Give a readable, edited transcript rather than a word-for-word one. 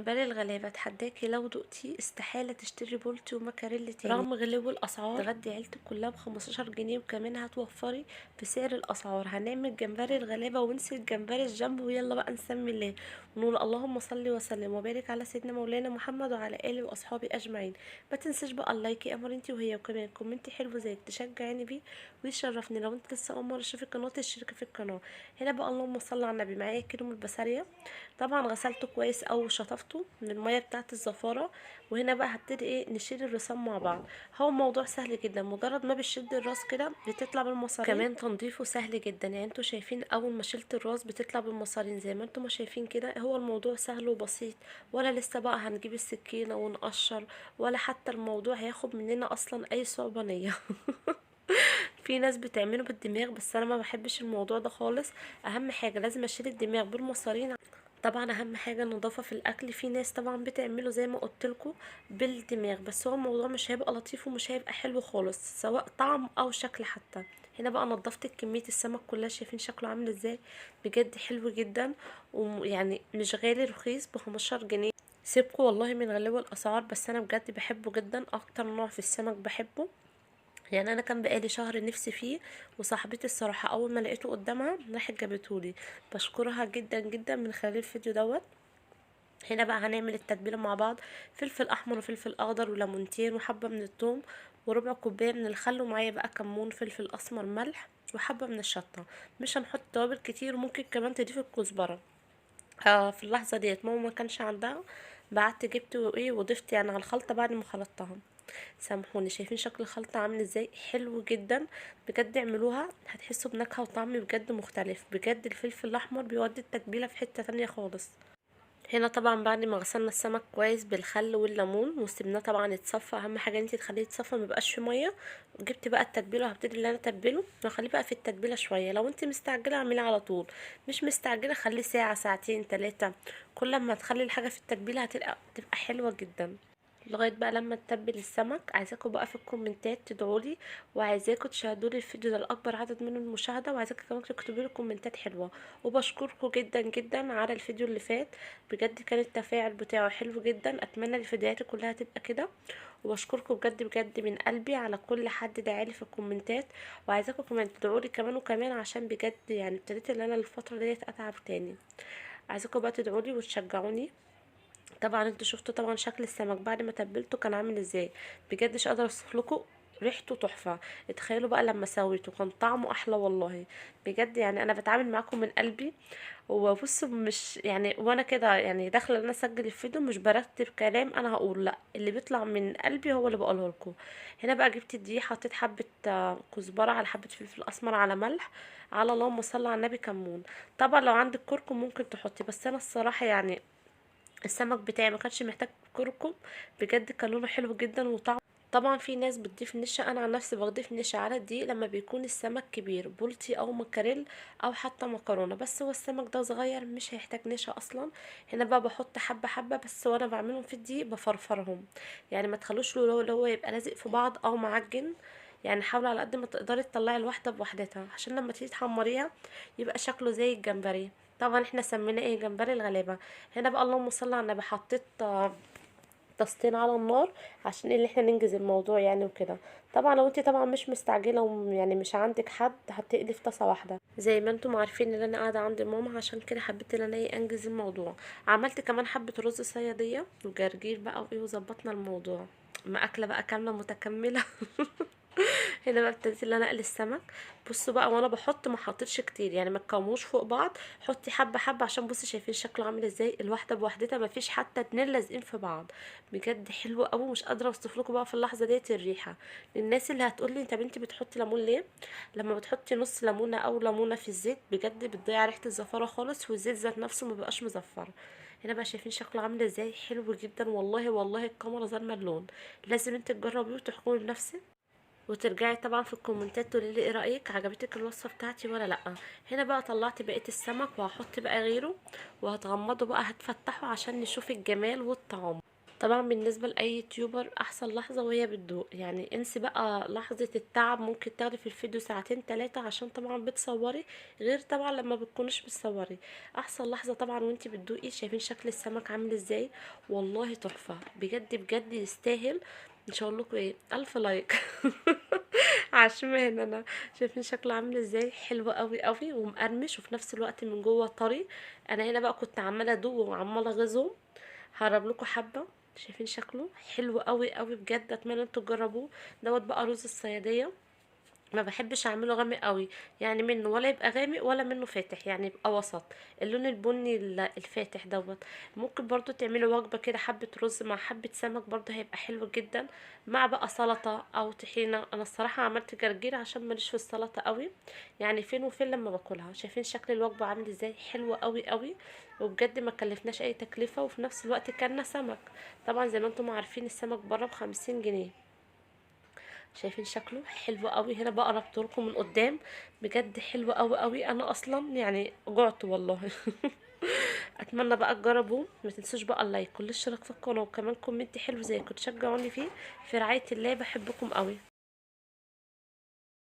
جمبري الغلابة اتحداكي لو دقتي استحالة تشتري بولتي ومكاريلي تاني رغم غلو الأسعار. تغدي عيلتك كلها ب15 جنيه، وكمان هتوفري في سعر الأسعار. هنعمل جمبري الغلابة ونسي الجمبري الجامبو، ويلا بقى نسمي الله ونقول اللهم صل وسلم وبارك على سيدنا مولانا محمد وعلى آله وأصحابه أجمعين. ما تنسيش بقى اللايك يا قمر انتي وهي، وكمان كومنتي حلو زيك تشجعيني بيه ويشرفني. لو انت لسه أول مرة تشوفي القناة اشتركي في القناة. هنا بقى اللهم صل على النبي. معايا كيلو من البسارية، طبعا غسلته كويس او شطفته من الميه بتاعه الزفاره. وهنا بقى هبتدي نشيل الرسام مع بعض. هو الموضوع سهل جدا، مجرد ما بتشد الراس كده بتطلع بالمصارين. كمان تنظيفه سهل جدا، يعني انتوا شايفين اول ما شلت الراس بتطلع بالمصارين زي ما انتوا ما شايفين كده. هو الموضوع سهل وبسيط، ولا لسه بقى هنجيب السكينه ونقشر، ولا حتى الموضوع هياخد مننا اصلا اي صعوبه نيه. في ناس بتعمله بالدماغ، بس انا ما بحبش الموضوع ده خالص. اهم حاجه لازم اشيل الدماغ بالمصارين. طبعا اهم حاجه النظافه في الاكل. في ناس طبعا بتعمله زي ما قلت لكم بالدماغ، بس هو الموضوع مش هيبقى لطيف ومش هيبقى حلو خالص سواء طعم او شكل حتى. هنا بقى نضفت كميه السمك كلها، شايفين شكله عامل ازاي؟ بجد حلو جدا، ويعني مش غالي، رخيص ب15 جنيه. سيبكوا والله من غلو الاسعار، بس انا بجد بحبه جدا، اكتر نوع في السمك بحبه. يعني انا كان بقالي شهر نفسي فيه، وصاحبتي الصراحه اول ما لقيته قدامها راحت جابتهولي. بشكرها جدا جدا من خلال الفيديو دوت. هنا بقى هنعمل التتبيله مع بعض. فلفل احمر وفلفل اخضر وليمونتين وحبه من الثوم وربع كوبايه من الخل، ومعايا بقى كمون فلفل اسمر ملح وحبه من الشطه. مش هنحط توابل كتير، وممكن كمان تضيف الكزبره. في اللحظه ديت ماما ما كانش عندها، بعت جبت وضفت يعني على الخلطه بعد ما خلطتها. سامحوني، شايفين شكل الخلطة عامل ازاي؟ حلو جدا بجد، اعملوها هتحسوا بنكهة وطعم بجد مختلف. بجد الفلفل الاحمر بيودي التتبيلة في حتة تانية خالص. هنا طبعا بعد ما غسلنا السمك كويس بالخل والليمون وسيبناه طبعا يتصفى، اهم حاجه انتي تخليه يتصفى ميبقاش فيه ميه. جبت بقى التتبيله وهبتدي اللي انا اتبله واخليه بقى في التتبيله شويه. لو انتي مستعجله اعمليه على طول، مش مستعجله خليه ساعه ساعتين 3. كل ما تخلي الحاجه في التتبيله تبقى حلوه جدا. لغايه بقى لما تتبل السمك. عايزاكم بقى في الكومنتات تدعولي، وعايزاكم تشاهدوا لي الفيديو ده لاكبر عدد من المشاهده، وعايزاكم كمان تكتبوا لي كومنتات حلوه. وبشكركم جدا جدا على الفيديو اللي فات، بجد كان التفاعل بتاعه حلو جدا. اتمنى الفيديوهات كلها تبقى كده. وبشكركم بجد بجد من قلبي على كل حد دعالي في الكومنتات. وعايزاكم كمان تدعولي كمان وكمان، عشان بجد يعني ابتديت ان انا الفتره ديت اتعب تاني. عايزاكم بقى تدعولي وتشجعوني. طبعا انتوا شفتوا طبعا شكل السمك بعد ما تبلته كان عامل ازاي. بجد مش قادره اوصف لكم، ريحته تحفه. اتخيلوا بقى لما سويته كان طعمه احلى والله. بجد يعني انا بتعامل معاكم من قلبي. وبصوا مش يعني وانا كده يعني داخله ان انا اسجل الفيديو مش برتب كلام انا هقول، لا اللي بيطلع من قلبي هو اللي بقوله لكم. هنا بقى جبت دي، حطيت حبه كزبره على حبه فلفل اسمر على ملح على اللهم صل على النبي كمون. طبعا لو عندك كركم ممكن تحطي، بس انا الصراحه يعني السمك بتاعي ما كانش محتاج كركم. بجد كان لونه حلو جدا وطعم. طبعا في ناس بتضيف نشا، انا عن نفسي بضيف نشا على دي لما بيكون السمك كبير بولتي او مكاريل او حتى مكرونه. بس هو السمك ده صغير مش هيحتاج نشا اصلا. هنا بقى بحط حبه حبه بس، وانا بعملهم في دي بفرفرهم. يعني ما تخلوش له اللي هو يبقى لازق في بعض او معجن. يعني حاولي على قد ما تقدري تطلعي الواحده بوحدتها، عشان لما تيجي تحمريها يبقى شكله زي الجمبري. طبعا احنا سميناه جمبري الغلابه. هنا بقى اللهم صل على النبي حطيت طاستين على النار عشان اللي احنا ننجز الموضوع يعني وكده. طبعا لو انت طبعا مش مستعجله يعني مش عندك حد، هتقلي في طاسه واحده زي ما انتم عارفين ان انا قاعده عند ماما، عشان كده حبيت ان انا انجز الموضوع. عملت كمان حبه رز صياديه وجرجير بقى وظبطنا الموضوع. ما اكله بقى كامله متكمله. هنا بقى ابتديت ان انا اقلي السمك. بصوا بقى وانا بحط ما حطيتش كتير، يعني ما تكموش فوق بعض، حطي حبه حبه عشان بصي شايفين شكله عامل ازاي الواحده بوحدتها، ما فيش حتى 2 لازقين في بعض. بجد حلو قوي، مش قادره اوصف لكم بقى في اللحظه ديت الريحه. للناس اللي هتقول لي انت بنتي بتحطي ليمون ليه؟ لما بتحطي نص ليمونه او ليمونه في الزيت بجد بتضيع ريحه الزفاره خالص، والزيت ذات نفسه ما بقاش مزفر. هنا بقى شايفين شكله عامل ازاي؟ حلو جدا والله والله، الكاميرا ظالمه اللون. لازم انت تجربيه وتحكمي بنفسك، وترجعي طبعا في الكومنتات تقولي لي ايه رايك، عجبتك الوصفه بتاعتي ولا لا. هنا بقى طلعت بقيه السمك وهحط بقى غيره، وهتغمضه بقى هتفتحه عشان نشوف الجمال والطعم. طبعا بالنسبة لأي يوتيوبر أحسن لحظة وهي بتدوق، يعني انسي بقى لحظة التعب، ممكن تاخدي في الفيديو ساعتين تلاتة عشان طبعا بتصوري، غير طبعا لما بتكونش بتصوري. أحسن لحظة طبعا وانتي بتدوقي. شايفين شكل السمك عامل ازاي؟ والله تحفة بجد بجد، يستاهل. مش هقولكوا ايه، ألف لايك. عشمان انا. شايفين شكله عامل ازاي؟ حلو قوي قوي ومقرمش وفي نفس الوقت من جوه طري. انا هنا بقى كنت عماله ادوق وعماله اغيظهم. هقرب لكم حبه. شايفين شكله حلو قوي قوي بجد، اتمنى انتوا تجربوه. دوت بقى رز الصياديه. ما بحبش اعمله غامق قوي، يعني منه ولا يبقى غامق ولا منه فاتح، يعني يبقى وسط. اللون البني الفاتح دوت. ممكن برضو تعملوا وجبة كده، حبة رز مع حبة سمك، برضو هيبقى حلو جدا. مع بقى سلطة او طحينة. انا الصراحة عملت جرجير عشان ماليش في السلطة قوي، يعني فين وفين لما باكلها. شايفين شكل الوجبة عامل ازاي؟ حلوة قوي قوي. وبجد ما كلفناش اي تكلفة، وفي نفس الوقت كلنا سمك. طبعا زي ما انتم عارفين السمك بره ب50 جنيه. شايفين شكله حلو قوي؟ هنا بقى قربت لكم من قدام. بجد حلو قوي قوي، انا اصلا يعني جعت والله. اتمنى بقى تجربوا. ما تنسوش بقى اللايك والاشتراك في القناه، وكمان كومنت حلو زي كنت تشجعوني فيه. في رعايه الله، بحبكم قوي.